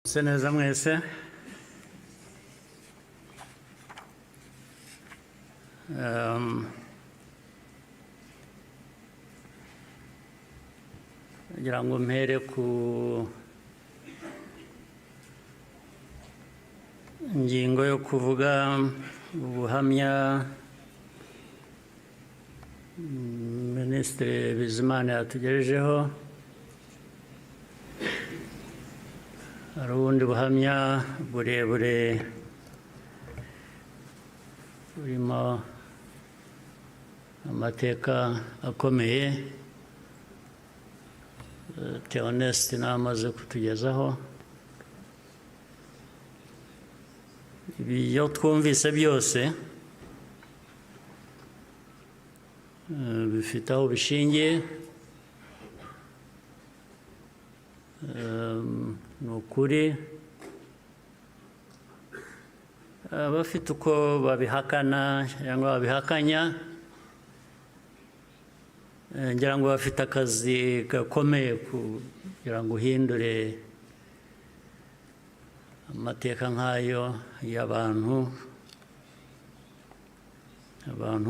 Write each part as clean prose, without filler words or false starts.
Seneza mwese ngira ngo mpere ku ngingo yo kuvuga ubuhamya Minisitiri Bizimana yatugejejeho. Hari ubundi buhamya burebure burimo amateka akomeye Theoneste namaze kutugezaho. Ibyo twumvise byose bifite aho bishingiye, ni ukuri. Abafite uko babihakana cyangwa babihakanya, ngira ngo bafite akazi gakomeye kugira ngo uhindure amateka nk'ayo y'abantu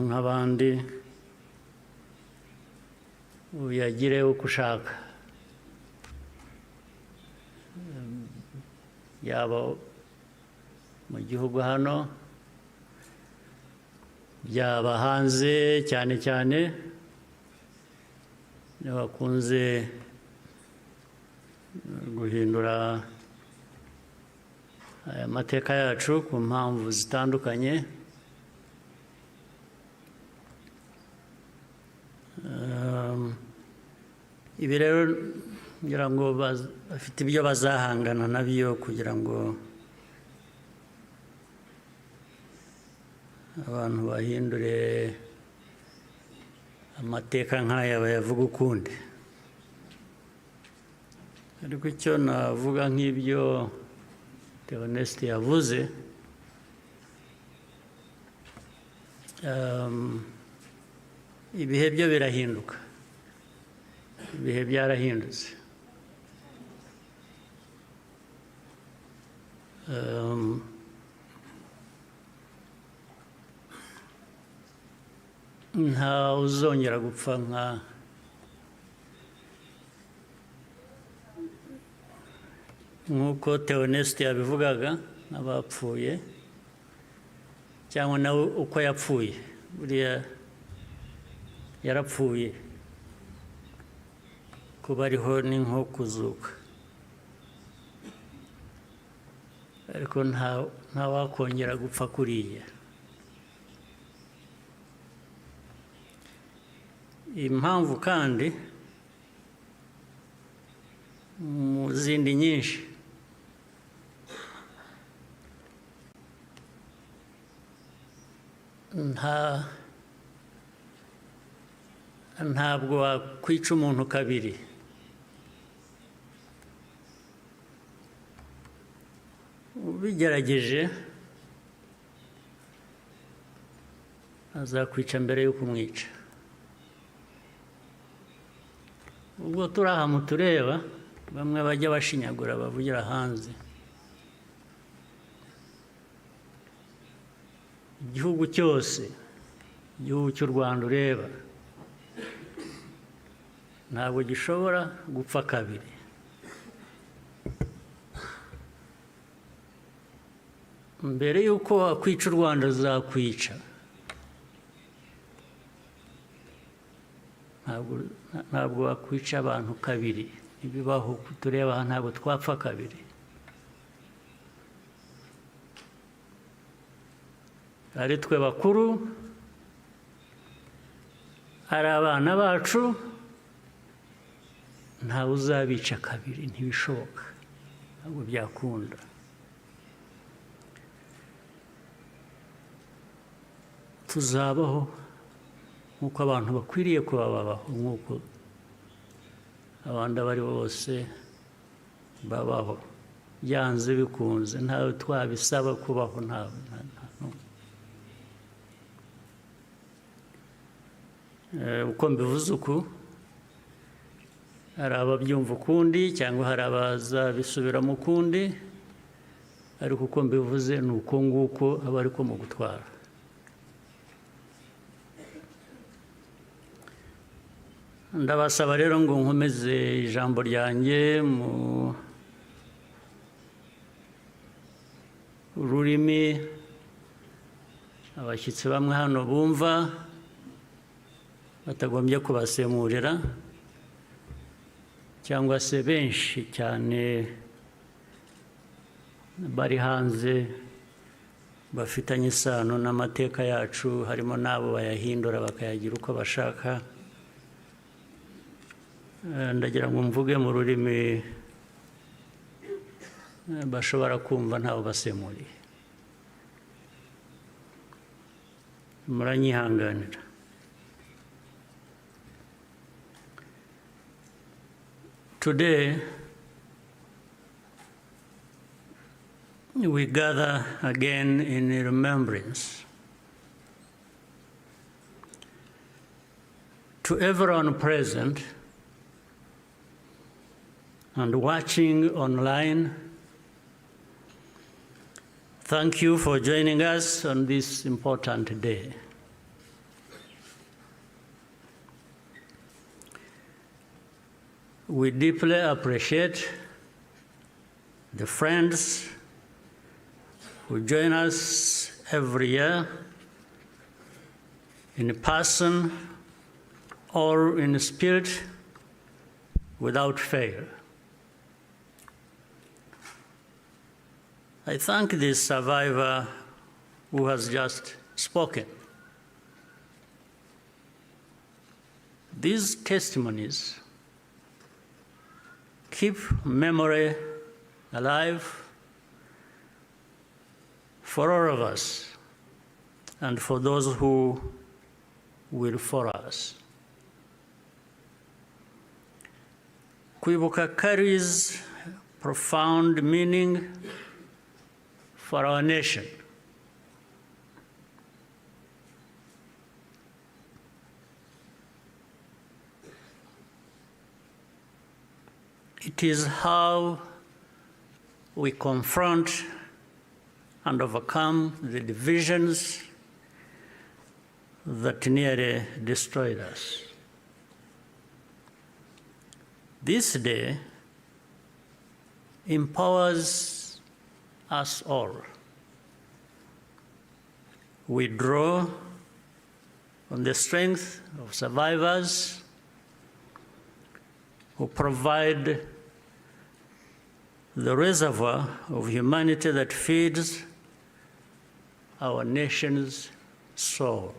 nk'abandi, uyagire uko ushaka, yaba mu gihugu hano, byaba hanze, cyane cyane niyo bakunze guhindura aya mateka yacu ku mpamvu zitandukanye. Ibi rero ngira ngo bafite ibyo bazahangana nabyo kugira ngo abantu bahindure amateka nk'aya bayavuga ukundi. Ariko icyo navuga nk'ibyo Theoneste yavuze, ibihe byo birahinduka, ibihe byarahindutse. Nta uzongera gupfa nk'uko Theoneste yabivugaga, n'abapfuye cyangwa nawe uko yapfuye. Buriya yarapfuye, kuba ariho ni nko kuzuka, ariko nta wakongera gupfa kuriya. Impamvu kandi mu zindi nyinshi, ntabwo wakwica umuntu kabiri. Ubigerageje azakwica mbere yo kumwica. Ubwo turi aha mutureba, bamwe bajya bashinyagura bavugira hanze. Igihugu cyose, igihugu cy'u Rwanda ureba, ntabwo gishobora gupfa kabiri. Mbere y'uko wakwica u Rwanda azakwica. Ntabwo wakwica abantu kabiri, ntibibaho. Tureba aha ntabwo twapfa kabiri. Ari twe bakuru, ari abana bacu, ntawe uzabica kabiri, ntibishoboka, ntabwo byakunda. Tuzabaho nk'uko abantu bakwiriye kuba babaho, nk'uko abandi abo ari bo bose babaho, byanze bikunze. Ntawe twabisaba kubaho, uko mbivuze uku, hari ababyumva ukundi cyangwa hari abazabisubiramo ukundi. ariko uko mbivuze ni uko nguko aba ariko mu gutwara. Ndabasaba rero ngo nkomeze ijambo ryanjye mu rurimi abashyitsi bamwe hano bumva batagombye kubasemurira, cyangwa se benshi cyane bari hanze bafitanye isano n'amateka yacu, harimo n'abo bayahindura bakayagira uko bashaka. Ndagira ngo mvuge mu rurimi bashobora kumva ntawe basemuriye. Muranyihanganira. Today, we gather again in remembrance to everyone present and watching online. Thank you for joining us on this important day. We deeply appreciate the friends who join us every year in person or in spirit without fail. I thank this survivor who has just spoken. These testimonies keep memory alive for all of us and for those who will follow us. Kwibuka carries profound meaning for our nation. It is how we confront and overcome the divisions that nearly destroyed us. This day empowers us all. We draw on the strength of survivors who provide the reservoir of humanity that feeds our nation's soul.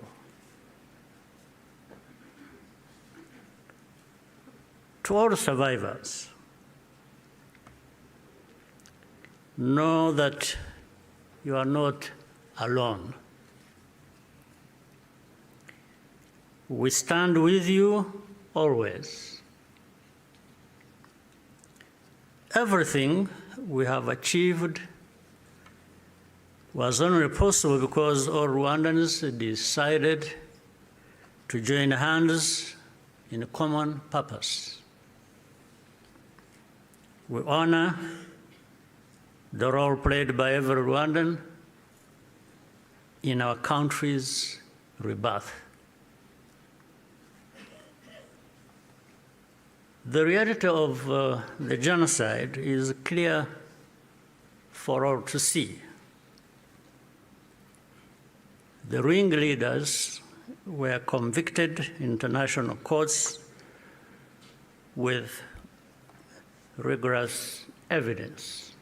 To all survivors, know that you are not alone. We stand with you always. Everything we have achieved was only possible because all Rwandans decided to join hands in a common purpose. We honor the role played by every Rwandan in our country's rebirth. The reality of the genocide is clear for all to see. The ringleaders were convicted in international courts with rigorous evidence.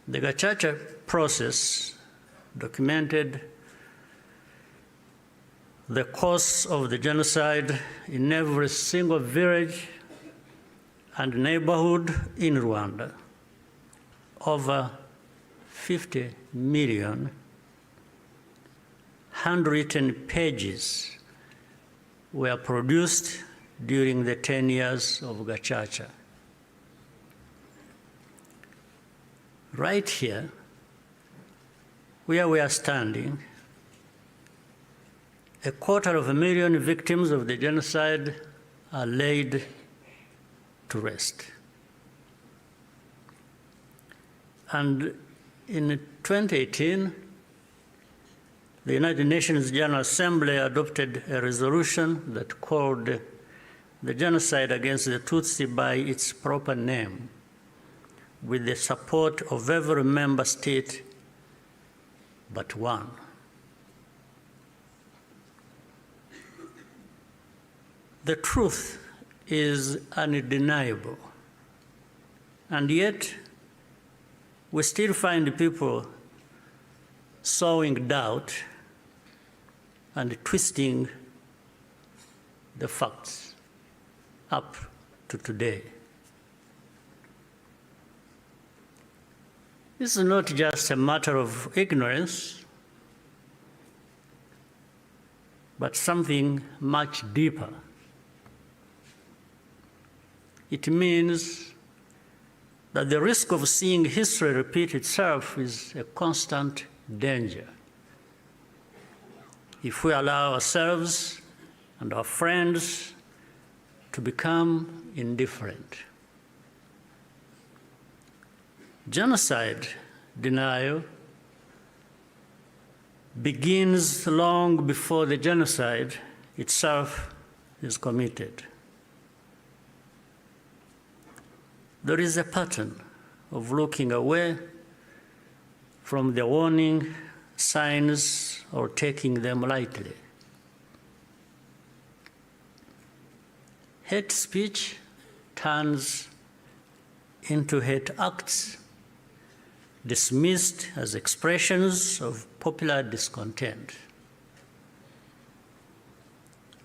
The Gacaca process documented the course of the genocide in every single village and neighborhood in Rwanda. Over 50 million handwritten pages were produced during the 10 years of Gacaca. Right here, where we are standing, 250,000 victims of the genocide are laid to rest. And in 2018, the United Nations General Assembly adopted a resolution that called the genocide against the Tutsi by its proper name, with the support of every member state but one. The truth is undeniable, and yet we still find people sowing doubt and twisting the facts up to today. This is not just a matter of ignorance, but something much deeper. It means that the risk of seeing history repeat itself is a constant danger. If we allow ourselves and our friends to become indifferent. Genocide denial begins long before the genocide itself is committed. There is a pattern of looking away from the warning signs or taking them lightly. Hate speech turns into hate acts, dismissed as expressions of popular discontent.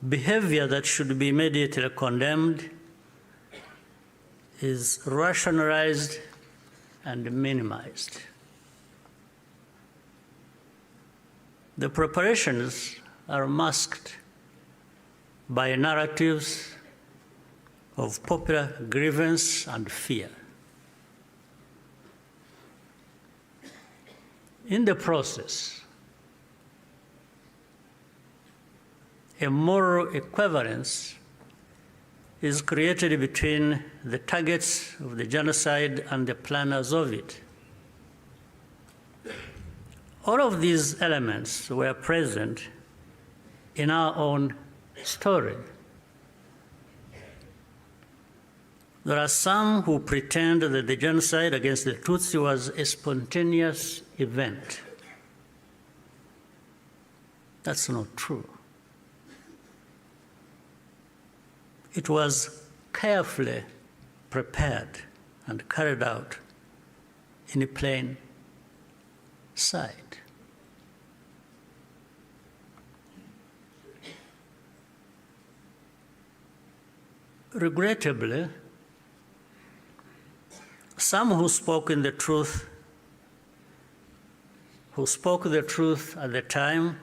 Behavior that should be immediately condemned is rationalized and minimized. The preparations are masked by narratives of popular grievance and fear. In the process, a moral equivalence is created between the targets of the genocide and the planners of it. All of these elements were present in our own story. There are some who pretend that the genocide against the Tutsi was a spontaneous event. That's not true. It was carefully prepared and carried out in plain sight. Regrettably, some who spoke the truth at the time,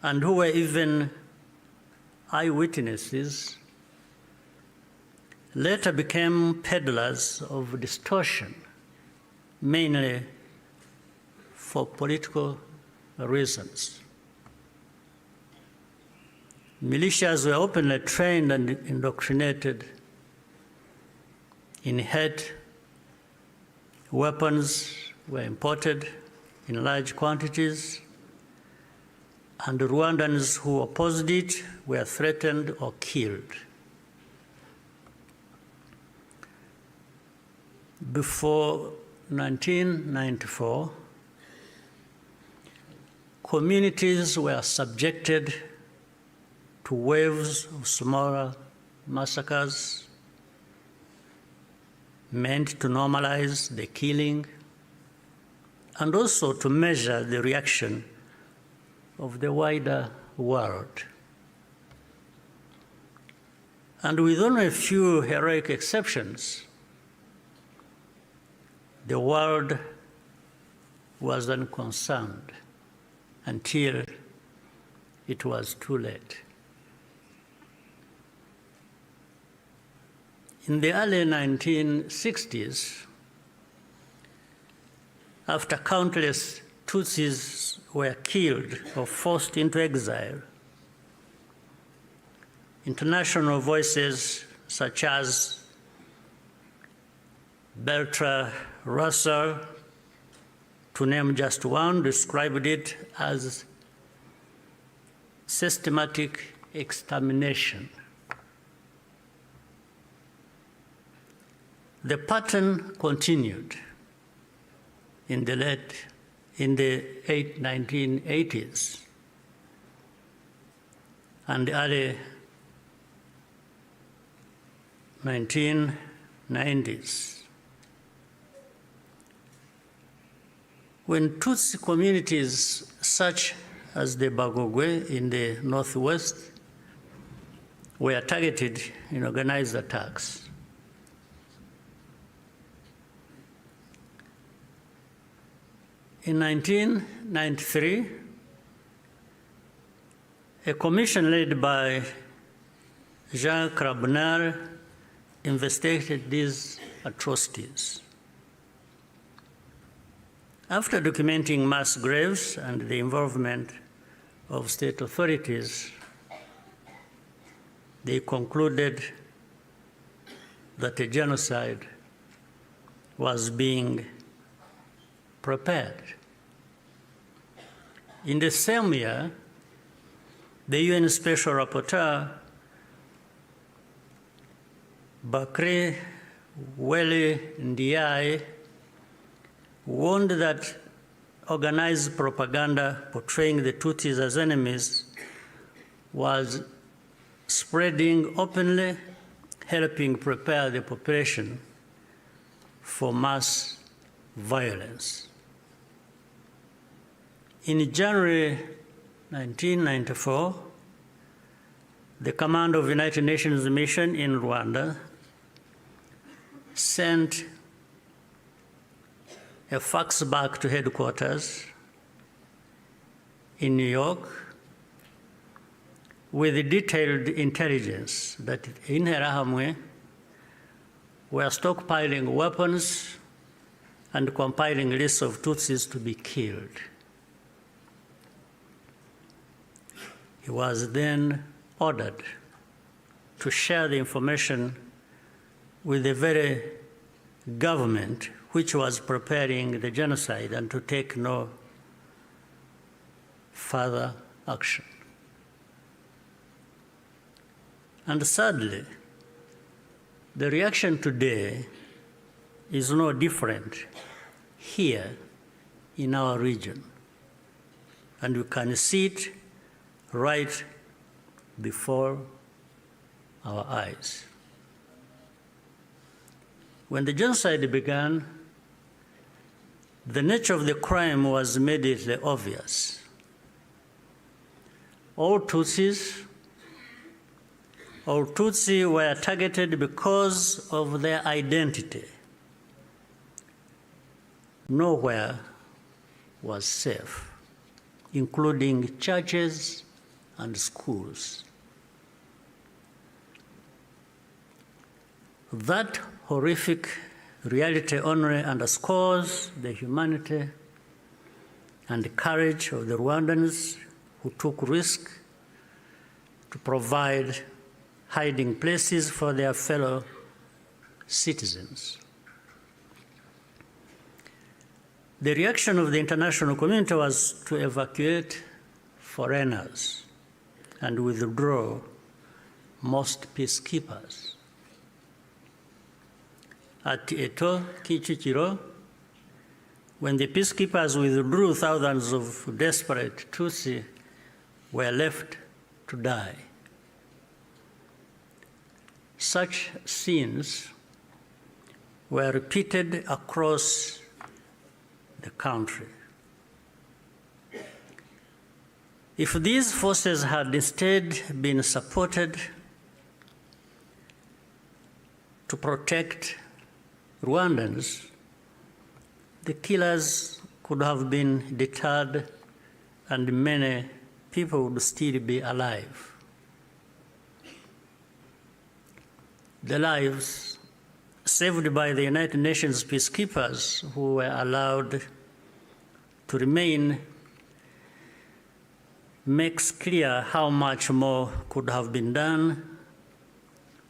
and who were even eyewitnesses, later became peddlers of distortion, mainly for political reasons. Militias were openly trained and indoctrinated in hate. Weapons were imported in large quantities, and Rwandans who opposed it were threatened or killed. Before 1994, communities were subjected to waves of smaller massacres meant to normalize the killing and also to measure the reaction of the wider world. And with only a few heroic exceptions, the world was unconcerned until it was too late. In the early 1960s, after countless Tutsis were killed or forced into exile, international voices such as Bertrand Russell, to name just one, described it as systematic extermination. The pattern continued in the 1980s and early 1990s. When Tutsi communities such as the Bagogwe in the northwest were targeted in organized attacks, in 1993, a commission led by Jean Crabonneau investigated these atrocities. After documenting mass graves and the involvement of state authorities, they concluded that a genocide was being prepared. In the same year, the UN Special Rapporteur, Bakri Weli Ndiaye, warned that organized propaganda portraying the Tutsis as enemies was spreading openly, helping prepare the population for mass violence. In January 1994, the command of the United Nations mission in Rwanda sent a fax back to headquarters in New York with detailed intelligence that in Interahamwe were stockpiling weapons and compiling lists of Tutsis to be killed. He was then ordered to share the information with the very government which was preparing the genocide and to take no further action. And sadly, the reaction today is no different here in our region. And we can see it right before our eyes. When the genocide began, the nature of the crime was immediately obvious. All Tutsi were targeted because of their identity. Nowhere was safe, including churches and schools. That horrific reality only underscores the humanity and the courage of the Rwandans who took risk to provide hiding places for their fellow citizens. The reaction of the international community was to evacuate foreigners and withdraw most peacekeepers. At Eto, Kichikiro, when the peacekeepers withdrew, thousands of desperate Tutsi were left to die. Such scenes were repeated across the country. If these forces had instead been supported to protect Rwandans, the killers could have been deterred and many people would still be alive. The lives saved by the United Nations peacekeepers who were allowed to remain makes clear how much more could have been done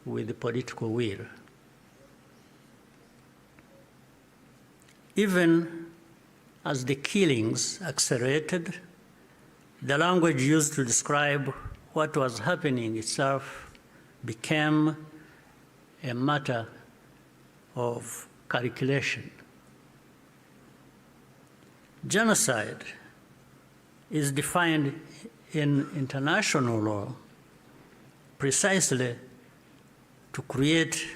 with the political will. Even as the killings accelerated, the language used to describe what was happening itself became a matter of calculation. Genocide is defined in international law precisely to create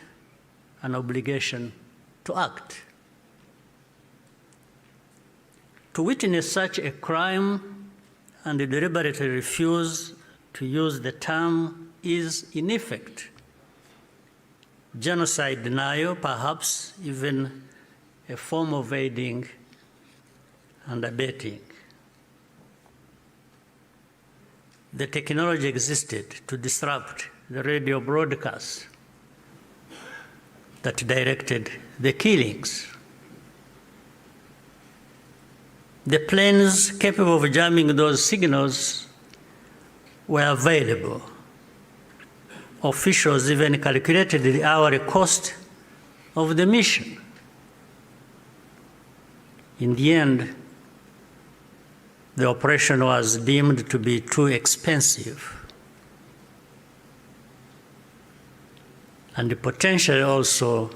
an obligation to act. To witness such a crime and deliberately refuse to use the term is, in effect, genocide denial, perhaps even a form of aiding and abetting. The technology existed to disrupt the radio broadcasts that directed the killings. The planes capable of jamming those signals were available. Officials even calculated the hourly cost of the mission. In the end, the operation was deemed to be too expensive and potentially also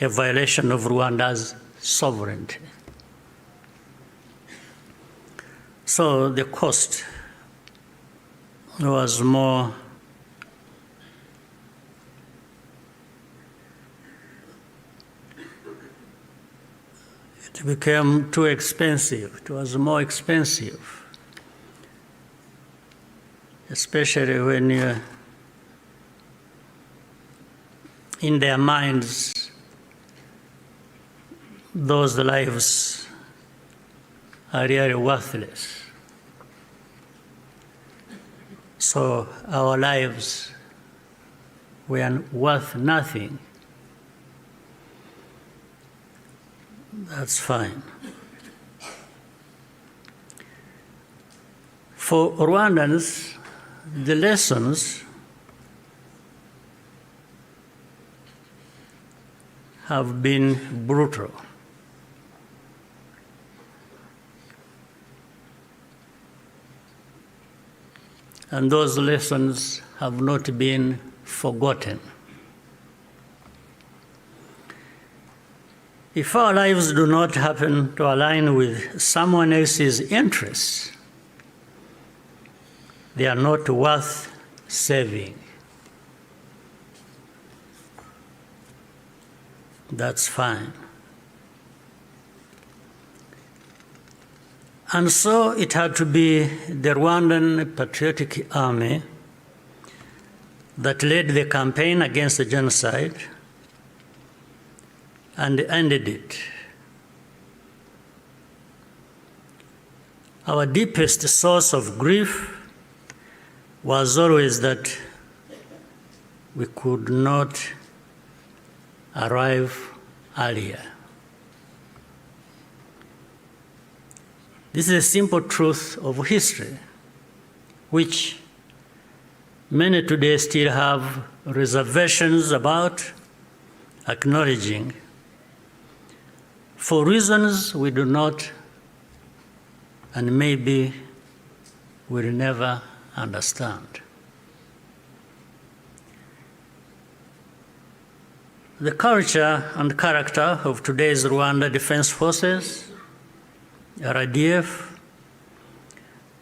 a violation of Rwanda's sovereignty. So the cost was more it became too expensive. It was more expensive, especially when in their minds those lives are really worthless. So our lives were worth nothing. That's fine. For Rwandans, the lessons have been brutal. And those lessons have not been forgotten. If our lives do not happen to align with someone else's interests, they are not worth saving. That's fine. And so it had to be the Rwandan Patriotic Army that led the campaign against the genocide and ended it. Our deepest source of grief was always that we could not arrive earlier. This is a simple truth of history, which many today still have reservations about acknowledging, for reasons we do not and maybe will never understand. The culture and character of today's Rwanda Defense Forces, RDF,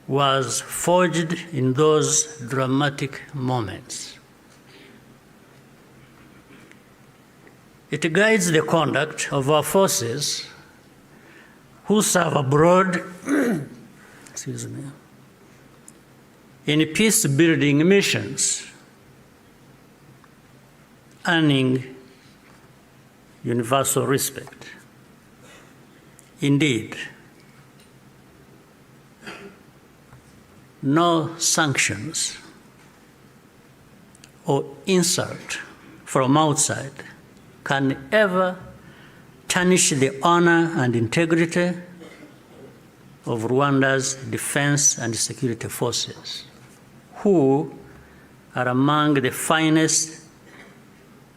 was forged in those dramatic moments. It guides the conduct of our forces who serve abroad excuse me, in peace-building missions, earning universal respect. Indeed, no sanctions or insult from outside can ever tarnish the honor and integrity of Rwanda's defense and security forces, who are among the finest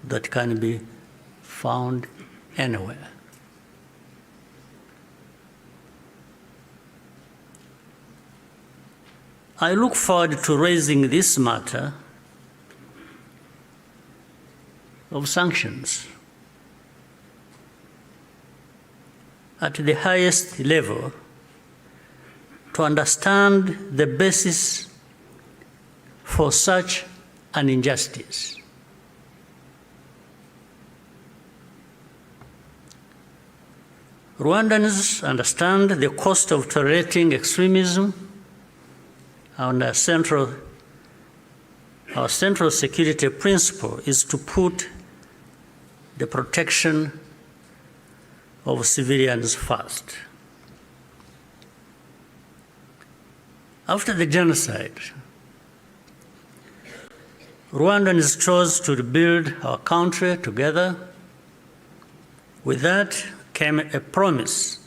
that can be found anywhere. I look forward to raising this matter of sanctions at the highest level to understand the basis for such an injustice. Rwandans understand the cost of tolerating extremism, and our central security principle is to put the protection of civilians first. After the genocide, Rwandans chose to rebuild our country together. With that came a promise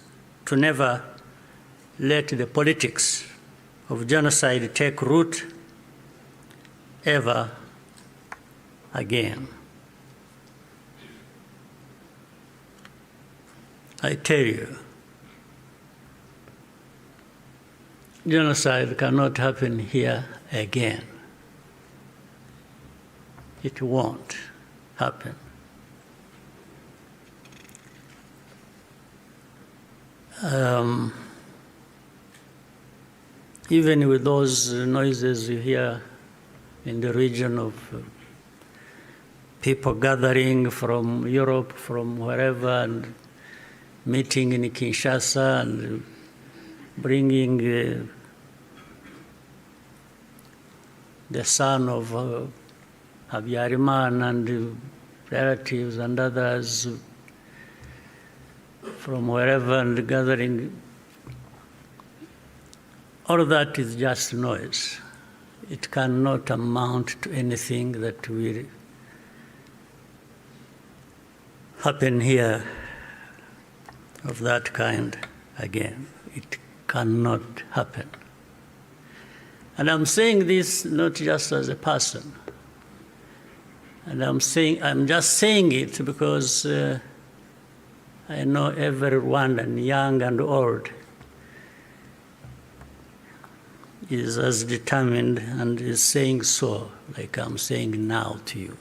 to never let the politics of genocide take root ever again. I tell you, genocide cannot happen here again. It won't happen. Even with those noises you hear in the region of people gathering from Europe, from wherever, and meeting in Kinshasa and bringing the son of Habyarimana and relatives and others from wherever and gathering, all of that is just noise. It cannot amount to anything that will happen here of that kind again. It cannot happen. And I'm saying this not just as a person. And I'm just saying it because I know every Rwandan, young and old, is as determined and is saying so, like I'm saying now to you.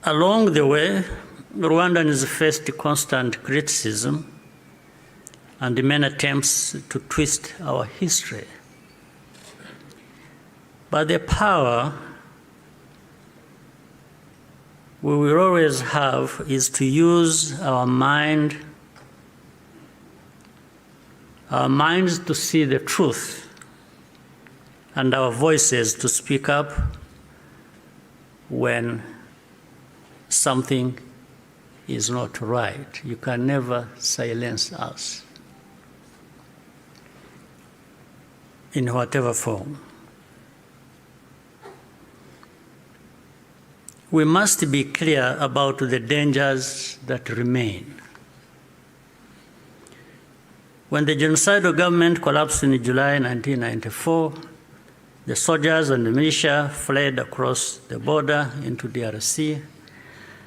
Along the way, Rwandans faced constant criticism and many attempts to twist our history. But the power we will always have is to use our minds to see the truth, and our voices to speak up when something is not right. You can never silence us in whatever form. We must be clear about the dangers that remain. When the genocidal government collapsed in July 1994, the soldiers and the militia fled across the border into DRC,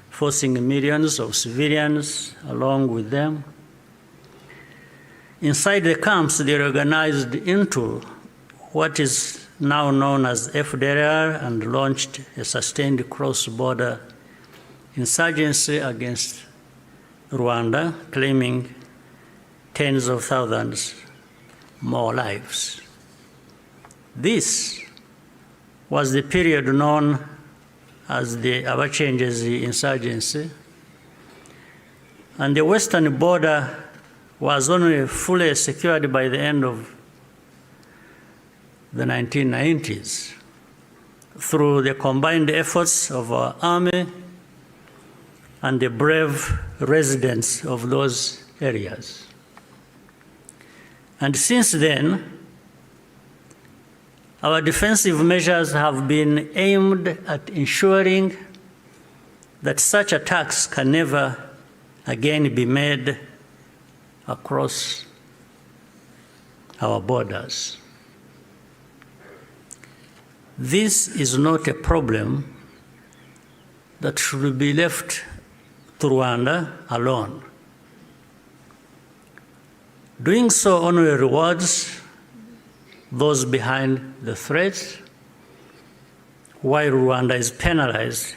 forcing millions of civilians along with them. Inside the camps, they organized into what is now known as FDLR and launched a sustained cross-border insurgency against Rwanda, claiming tens of thousands more lives. This was the period known as the Abacengezi insurgency, and the western border was only fully secured by the end of the 1990s through the combined efforts of our army and the brave residents of those areas. And since then, our defensive measures have been aimed at ensuring that such attacks can never again be made across our borders. This is not a problem that should be left to Rwanda alone. Doing so only rewards those behind the threats, while Rwanda is penalized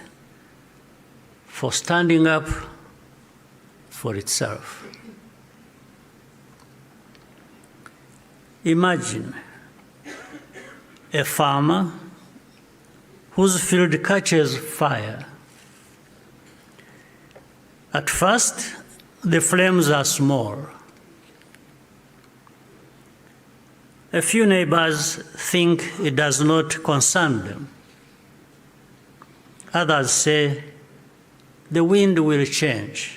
for standing up for itself. Imagine a farmer whose field catches fire. At first, the flames are small. A few neighbors think it does not concern them. Others say the wind will change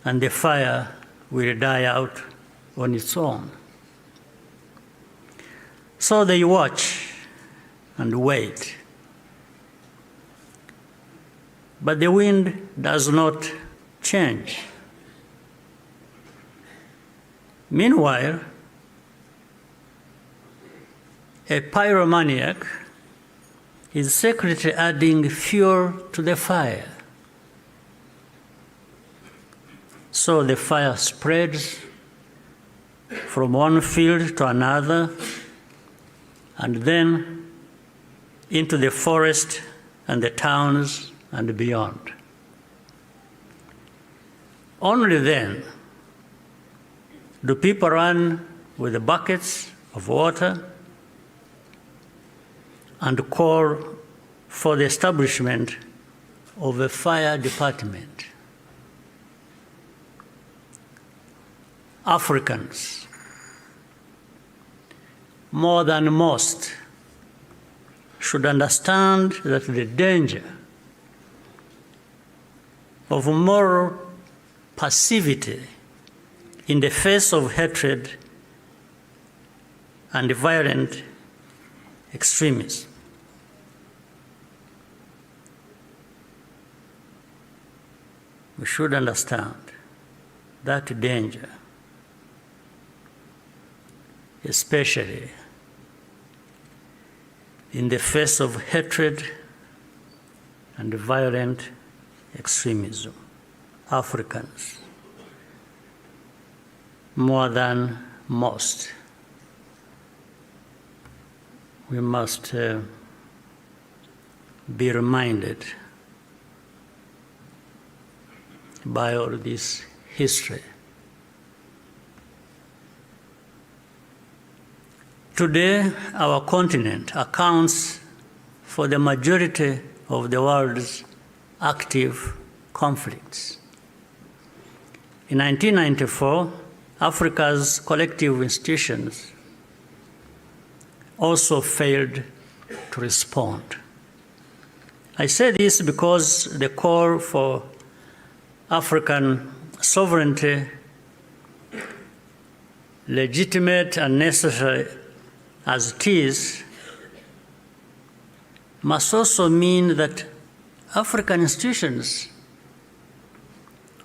and the fire will die out on its own. So they watch and wait. But the wind does not change. Meanwhile, a pyromaniac is secretly adding fuel to the fire. So the fire spreads from one field to another, and then into the forest and the towns and beyond. Only then do people run with the buckets of water and call for the establishment of a fire department. Africans, more than most, should understand that the danger of moral passivity in the face of hatred and violent extremism. We should understand that danger, especially in the face of hatred and violent extremism. Africans, more than most, we must be reminded by all this history. Today, our continent accounts for the majority of the world's active conflicts. In 1994, Africa's collective institutions also failed to respond. I say this because the call for African sovereignty, legitimate and necessary as it is, must also mean that African institutions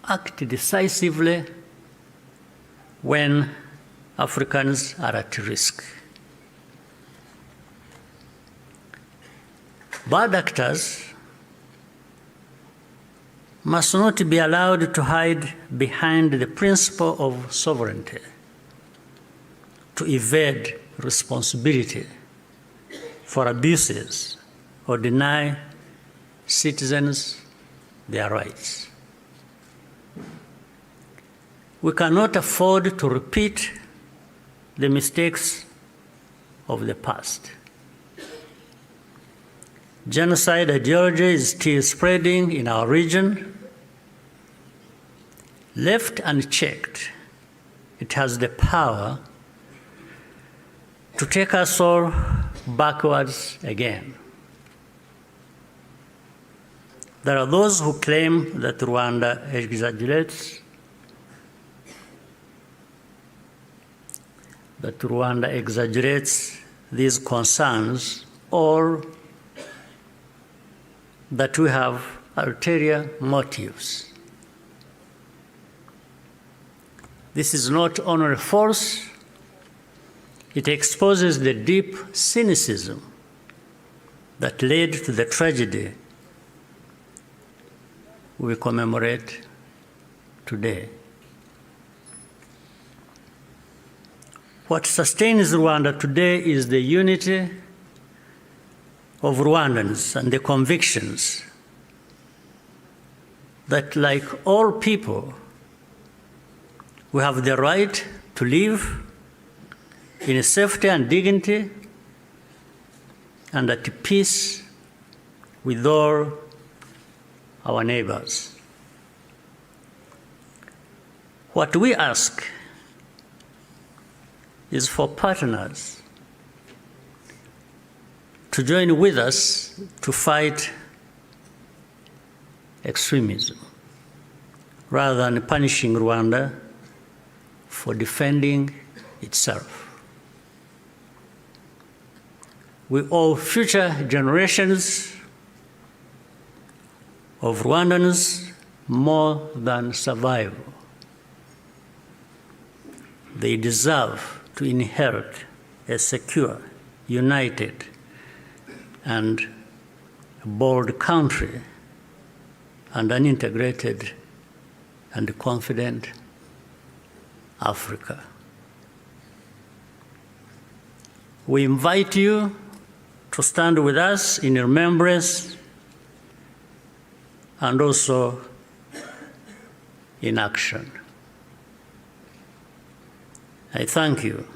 act decisively when Africans are at risk. Bad actors must not be allowed to hide behind the principle of sovereignty, to evade responsibility for abuses or deny citizens their rights. We cannot afford to repeat the mistakes of the past. Genocide ideology is still spreading in our region. Left unchecked, it has the power to take us all backwards again. There are those who claim that Rwanda exaggerates, these concerns, or that we have ulterior motives. This is not only false, it exposes the deep cynicism that led to the tragedy we commemorate today. What sustains Rwanda today is the unity of Rwandans and the convictions that, like all people, we have the right to live in safety and dignity and at peace with all our neighbors. What we ask is for partners to join with us to fight extremism, rather than punishing Rwanda for defending itself. We owe future generations of Rwandans more than survival. They deserve to inherit a secure, united, and bold country and an integrated and confident Africa. We invite you to stand with us in remembrance and also in action. I thank you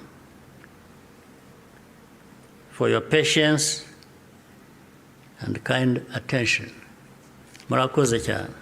for your patience and kind attention. Murakoze cyane.